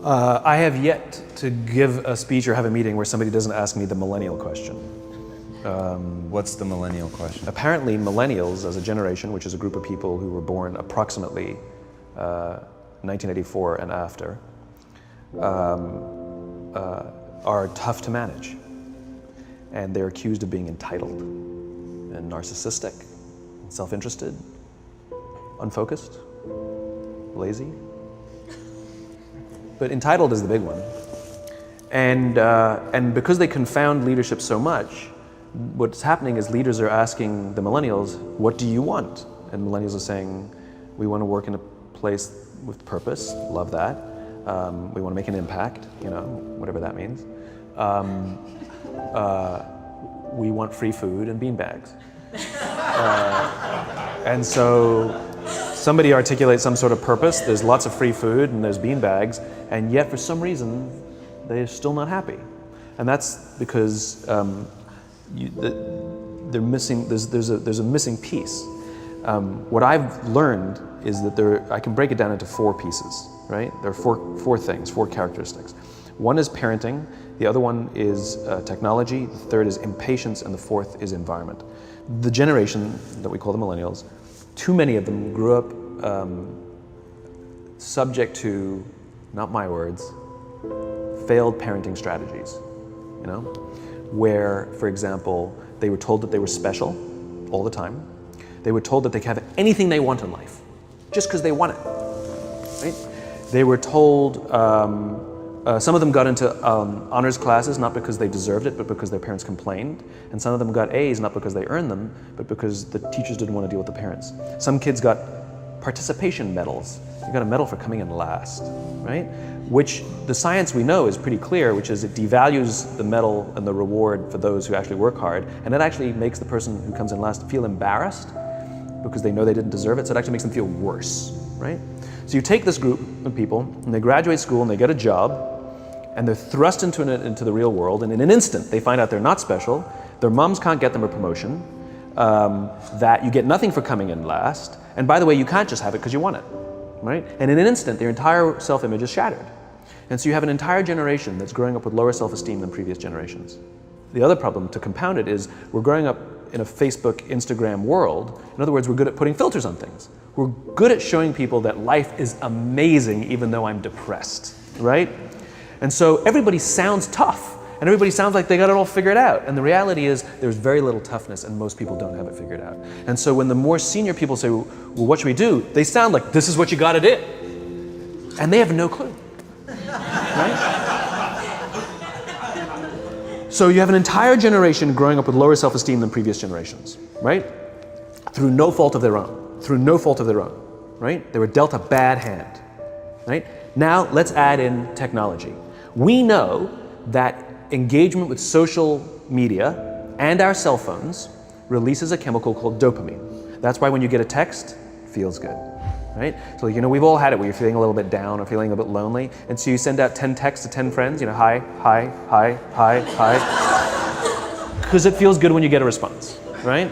I have yet to give a speech or have a meeting where somebody doesn't ask me the millennial question. What's the millennial question? Apparently millennials as a generation, which is a group of people who were born approximately 1984 and after, are tough to manage. And they're accused of being entitled and narcissistic, self-interested, unfocused, lazy. But entitled is the big one. And because they confound leadership so much, what's happening is leaders are asking the millennials, what do you want? And millennials are saying, we want to work in a place with purpose, love that. We want to make an impact, you know, whatever that means. We want free food and beanbags. And so somebody articulates some sort of purpose, there's lots of free food and there's beanbags, and yet for some reason, they're still not happy. And that's because they're missing, there's a missing piece. What I've learned is that I can break it down into 4 pieces, right? There are four things, 4 characteristics. One is parenting, the other one is technology, the third is impatience, and the fourth is environment. The generation that we call the millennials, too many of them grew up subject to, not my words, failed parenting strategies, you know? Where, for example, they were told that they were special all the time. They were told that they could have anything they want in life, just because they want it, right? They were told, some of them got into honors classes, not because they deserved it, but because their parents complained. And some of them got A's, not because they earned them, but because the teachers didn't want to deal with the parents. Some kids got participation medals. You got a medal for coming in last, right? Which the science we know is pretty clear, which is it devalues the medal and the reward for those who actually work hard, and it actually makes the person who comes in last feel embarrassed because they know they didn't deserve it, so it actually makes them feel worse, right? So you take this group of people, and they graduate school, and they get a job, and they're thrust into the real world, and in an instant, they find out they're not special, their moms can't get them a promotion, that you get nothing for coming in last, and by the way, you can't just have it because you want it, right? And in an instant, their entire self-image is shattered. And so you have an entire generation that's growing up with lower self-esteem than previous generations. The other problem, to compound it, is we're growing up in a Facebook, Instagram world. In other words, we're good at putting filters on things. We're good at showing people that life is amazing even though I'm depressed, right? And so everybody sounds tough, and everybody sounds like they got it all figured out. And the reality is there's very little toughness, and most people don't have it figured out. And so when the more senior people say, well, what should we do? They sound like, this is what you gotta do. And they have no clue, right? So you have an entire generation growing up with lower self-esteem than previous generations, right? Through no fault of their own, right? They were dealt a bad hand, right? Now let's add in technology. We know that engagement with social media and our cell phones releases a chemical called dopamine. That's why when you get a text, it feels good, right? So, you know, we've all had it where you're feeling a little bit down or feeling a bit lonely, and so you send out 10 texts to 10 friends, you know, hi, hi, hi, hi, hi, because it feels good when you get a response, right?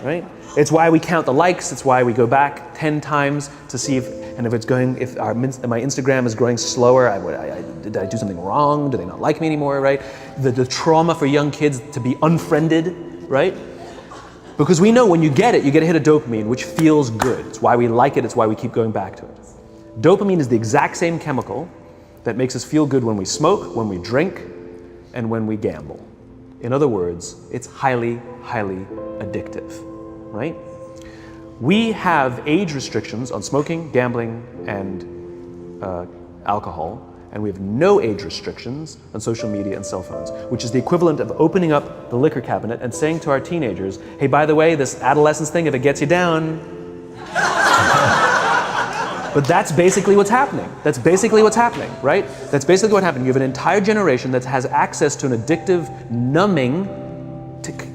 Right? It's why we count the likes, it's why we go back 10 times to see if my Instagram is growing slower, did I do something wrong? Do they not like me anymore, right? The trauma for young kids to be unfriended, right? Because we know when you get a hit of dopamine, which feels good. It's why we like it, it's why we keep going back to it. Dopamine is the exact same chemical that makes us feel good when we smoke, when we drink, and when we gamble. In other words, it's highly, highly addictive, right? We have age restrictions on smoking, gambling, and alcohol, and we have no age restrictions on social media and cell phones, which is the equivalent of opening up the liquor cabinet and saying to our teenagers, hey, by the way, this adolescence thing, if it gets you down. But that's basically what's happening. That's basically what's happening, right? That's basically what happened. You have an entire generation that has access to an addictive, numbing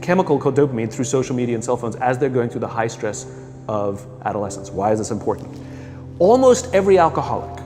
chemical called dopamine through social media and cell phones as they're going through the high stress of adolescence. Why is this important? Almost every alcoholic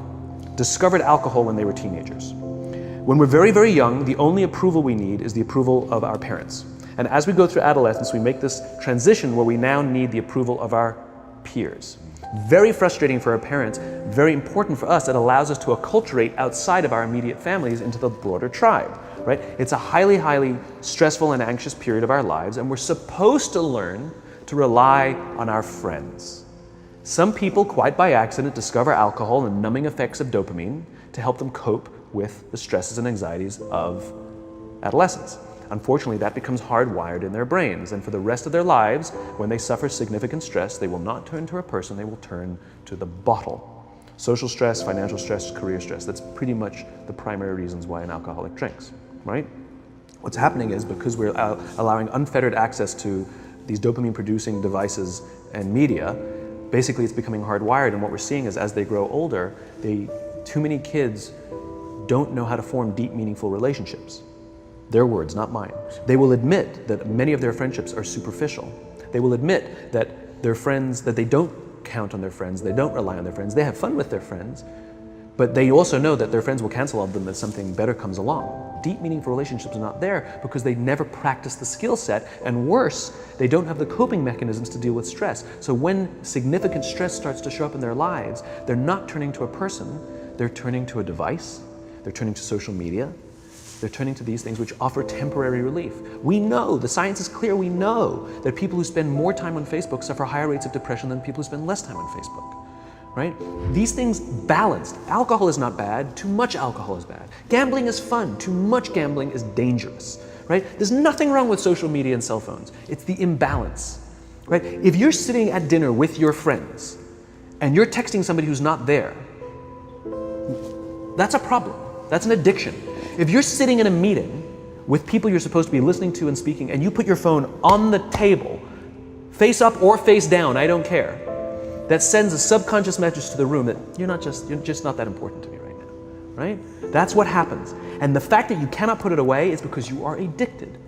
discovered alcohol when they were teenagers. When we're very, very young, the only approval we need is the approval of our parents. And as we go through adolescence, we make this transition where we now need the approval of our peers. Very frustrating for our parents, very important for us. It allows us to acculturate outside of our immediate families into the broader tribe, right? It's a highly, highly stressful and anxious period of our lives, and we're supposed to learn to rely on our friends. Some people, quite by accident, discover alcohol and numbing effects of dopamine to help them cope with the stresses and anxieties of adolescence. Unfortunately, that becomes hardwired in their brains, and for the rest of their lives, when they suffer significant stress, they will not turn to a person, they will turn to the bottle. Social stress, financial stress, career stress, that's pretty much the primary reasons why an alcoholic drinks, right? What's happening is because we're allowing unfettered access to these dopamine-producing devices and media, basically it's becoming hardwired, and what we're seeing is as they grow older, too many kids don't know how to form deep, meaningful relationships. Their words, not mine. They will admit that many of their friendships are superficial. They will admit that their friends, that they don't count on their friends, they don't rely on their friends, they have fun with their friends, but they also know that their friends will cancel on them as something better comes along. Deep, meaningful relationships are not there because they never practice the skill set, and worse, they don't have the coping mechanisms to deal with stress. So when significant stress starts to show up in their lives, they're not turning to a person, they're turning to a device, they're turning to social media, they're turning to these things which offer temporary relief. We know, the science is clear, we know that people who spend more time on Facebook suffer higher rates of depression than people who spend less time on Facebook, right? These things balanced. Alcohol is not bad, too much alcohol is bad. Gambling is fun, too much gambling is dangerous, right? There's nothing wrong with social media and cell phones. It's the imbalance, right? If you're sitting at dinner with your friends and you're texting somebody who's not there, that's a problem. That's an addiction. If you're sitting in a meeting with people you're supposed to be listening to and speaking, and you put your phone on the table, face up or face down, I don't care, that sends a subconscious message to the room that you're just not that important to me right now, right? That's what happens. And the fact that you cannot put it away is because you are addicted,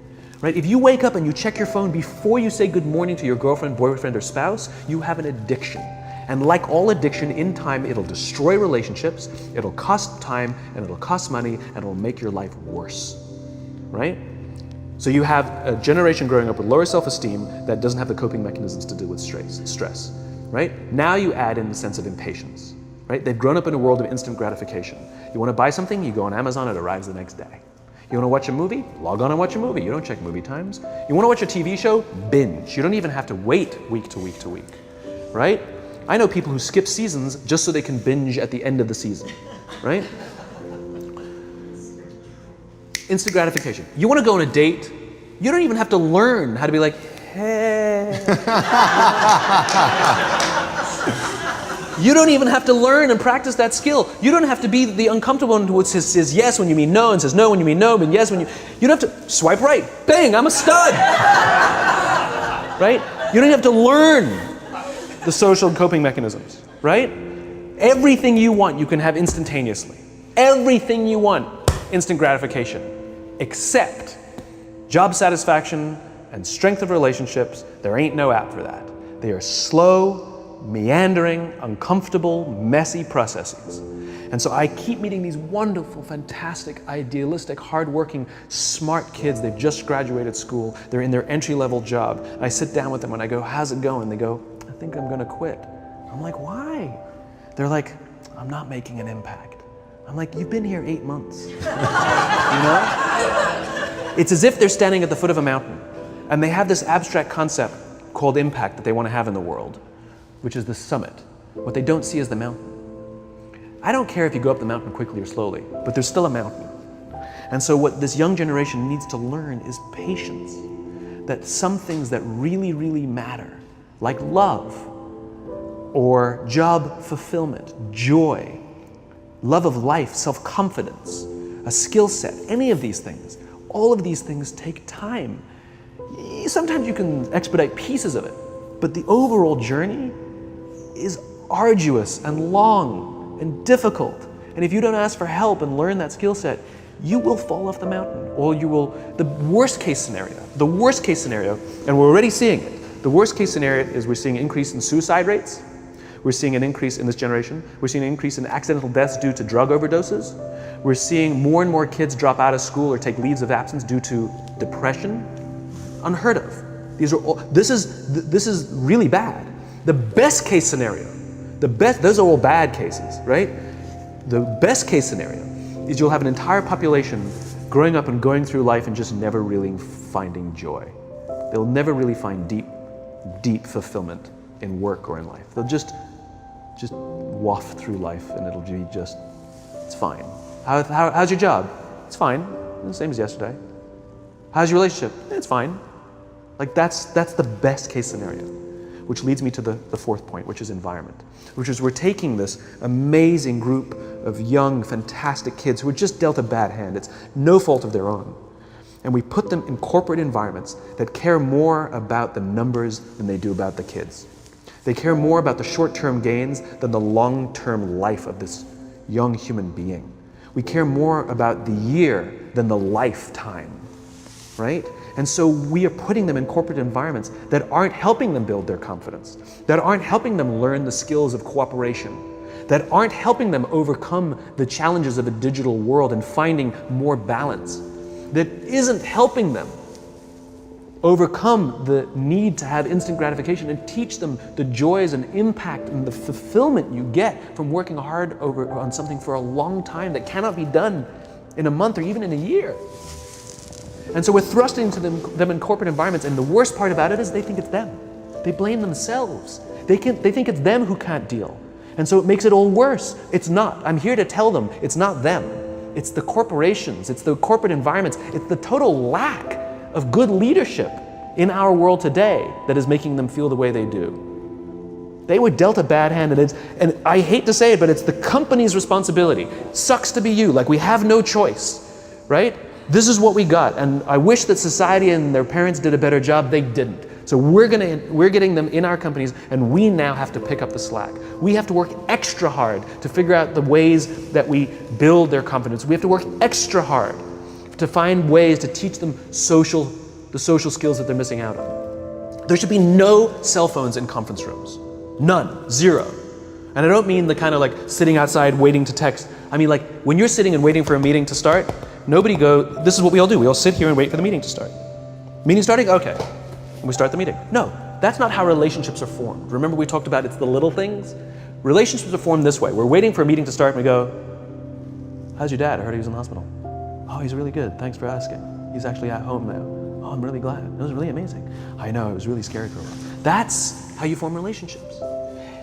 right? If you wake up and you check your phone before you say good morning to your girlfriend, boyfriend, or spouse, you have an addiction. And like all addiction, in time, it'll destroy relationships, it'll cost time, and it'll cost money, and it'll make your life worse, right? So you have a generation growing up with lower self-esteem that doesn't have the coping mechanisms to deal with stress, right? Now you add in the sense of impatience, right? They've grown up in a world of instant gratification. You want to buy something, you go on Amazon, it arrives the next day. You want to watch a movie? Log on and watch a movie. You don't check movie times. You want to watch a TV show? Binge. You don't even have to wait week to week to week, right? I know people who skip seasons just so they can binge at the end of the season, right? Instant gratification. You want to go on a date, you don't even have to learn how to be like, hey. You don't even have to learn and practice that skill. You don't have to be the uncomfortable one who says yes when you mean no and says no when you mean no, but yes when you don't have to swipe right. Bang, I'm a stud. Right? You don't have to learn the social coping mechanisms, right? Everything you want, you can have instantaneously. Everything you want, instant gratification, except job satisfaction and strength of relationships. There ain't no app for that. They are slow, meandering, uncomfortable, messy processes. And so I keep meeting these wonderful, fantastic, idealistic, hardworking, smart kids. They've just graduated school. They're in their entry-level job. And I sit down with them and I go, how's it going? They go, I think I'm gonna quit. I'm like, why? They're like, I'm not making an impact. I'm like, you've been here 8 months. You know? It's as if they're standing at the foot of a mountain and they have this abstract concept called impact that they want to have in the world, which is the summit. What they don't see is the mountain. I don't care if you go up the mountain quickly or slowly, but there's still a mountain. And so what this young generation needs to learn is patience. That some things that really, really matter, like love, or job fulfillment, joy, love of life, self-confidence, a skill set, any of these things, all of these things take time. Sometimes you can expedite pieces of it, but the overall journey is arduous and long and difficult. And if you don't ask for help and learn that skill set, you will fall off the mountain, or you will, the worst case scenario, and we're already seeing it, the worst case scenario is we're seeing an increase in suicide rates, we're seeing an increase in this generation, we're seeing an increase in accidental deaths due to drug overdoses, we're seeing more and more kids drop out of school or take leaves of absence due to depression. Unheard of. This is really bad. The best case scenario those are all bad cases, right? The best case scenario is you'll have an entire population growing up and going through life and just never really finding joy. They'll never really find deep fulfillment in work or in life. They'll just waft through life and it'll be just, it's fine. How's your job? It's fine, the same as yesterday. How's your relationship? It's fine. Like that's the best case scenario, which leads me to the fourth point, which is environment, which is we're taking this amazing group of young, fantastic kids who were just dealt a bad hand. It's no fault of their own. And we put them in corporate environments that care more about the numbers than they do about the kids. They care more about the short-term gains than the long-term life of this young human being. We care more about the year than the lifetime, right? And so we are putting them in corporate environments that aren't helping them build their confidence, that aren't helping them learn the skills of cooperation, that aren't helping them overcome the challenges of a digital world and finding more balance, that isn't helping them overcome the need to have instant gratification and teach them the joys and impact and the fulfillment you get from working hard on something for a long time that cannot be done in a month or even in a year. And so we're thrusting to them in corporate environments, and the worst part about it is they think it's them. They blame themselves. They think it's them who can't deal. And so it makes it all worse. It's not. I'm here to tell them it's not them. It's the corporations, it's the corporate environments, it's the total lack of good leadership in our world today that is making them feel the way they do. They were dealt a bad hand, and I hate to say it, but it's the company's responsibility. Sucks to be you, like we have no choice, right? This is what we got, and I wish that society and their parents did a better job. They didn't. So we're getting them in our companies, and we now have to pick up the slack. We have to work extra hard to figure out the ways that we build their confidence. We have to work extra hard to find ways to teach them the social skills that they're missing out on. There should be no cell phones in conference rooms. None. Zero. And I don't mean the kind of like sitting outside waiting to text. I mean like when you're sitting and waiting for a meeting to start, this is what we all do. We all sit here and wait for the meeting to start. Meeting starting? Okay. And we start the meeting. No, that's not how relationships are formed. Remember we talked about it's the little things? Relationships are formed this way. We're waiting for a meeting to start and we go, how's your dad? I heard he was in the hospital. Oh, he's really good. Thanks for asking. He's actually at home now. Oh, I'm really glad. It was really amazing. I know, it was really scary for a while. That's how you form relationships.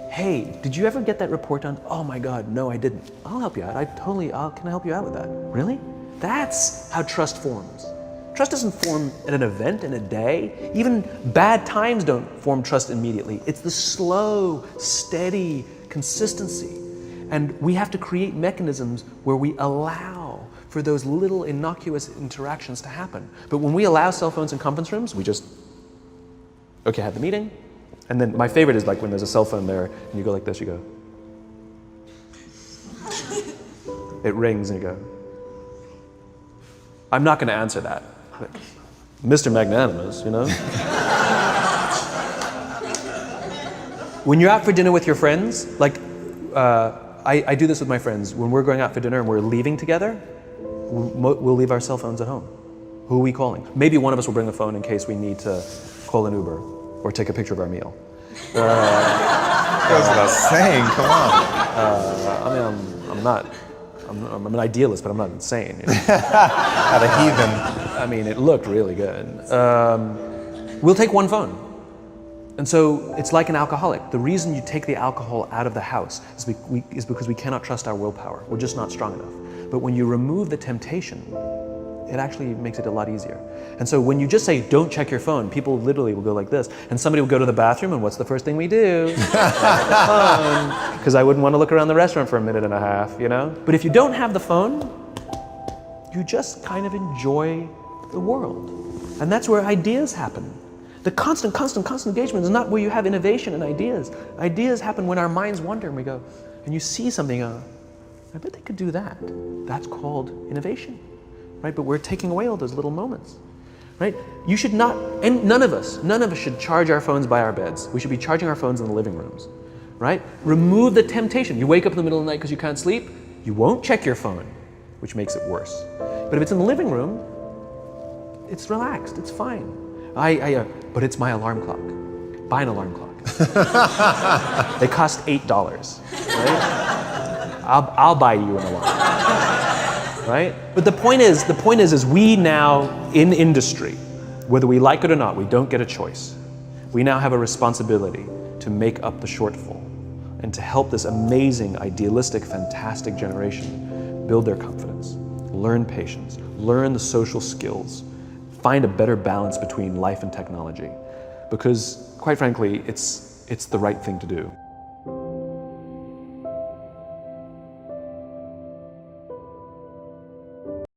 Hey, did you ever get that report done? Oh my God, no, I didn't. I'll help you out. Can I help you out with that? Really? That's how trust forms. Trust doesn't form at an event in a day. Even bad times don't form trust immediately. It's the slow, steady consistency. And we have to create mechanisms where we allow for those little innocuous interactions to happen. But when we allow cell phones in conference rooms, we just, okay, have the meeting. And then my favorite is like when there's a cell phone there and you go like this, you go. It rings and you go. I'm not gonna answer that. Like, Mr. Magnanimous, you know? When you're out for dinner with your friends, like I do this with my friends. When we're going out for dinner and we're leaving together, we'll leave our cell phones at home. Who are we calling? Maybe one of us will bring the phone in case we need to call an Uber or take a picture of our meal. That's what I was saying, come on. I'm an idealist, but I'm not insane. You know? Not a heathen. I mean, it looked really good. We'll take one phone. And so it's like an alcoholic. The reason you take the alcohol out of the house is because we cannot trust our willpower. We're just not strong enough. But when you remove the temptation, it actually makes it a lot easier. And so when you just say, don't check your phone, people literally will go like this. And somebody will go to the bathroom, and what's the first thing we do? Because I wouldn't want to look around the restaurant for a minute and a half, you know? But if you don't have the phone, you just kind of enjoy the world. And that's where ideas happen. The constant engagement is not where you have innovation and ideas. Ideas happen when our minds wander and we go, and you see something, I bet they could do that. That's called innovation, right? But we're taking away all those little moments, right? You should not, and none of us should charge our phones by our beds. We should be charging our phones in the living rooms, right? Remove the temptation. You wake up in the middle of the night because you can't sleep, you won't check your phone, which makes it worse. But if it's in the living room, it's relaxed, it's fine. But it's my alarm clock. Buy an alarm clock. They cost $8, right? I'll buy you an alarm, right? But the point is we now in industry, whether we like it or not, we don't get a choice. We now have a responsibility to make up the shortfall and to help this amazing, idealistic, fantastic generation build their confidence, learn patience, learn the social skills, find a better balance between life and technology. Because quite frankly, it's the right thing to do.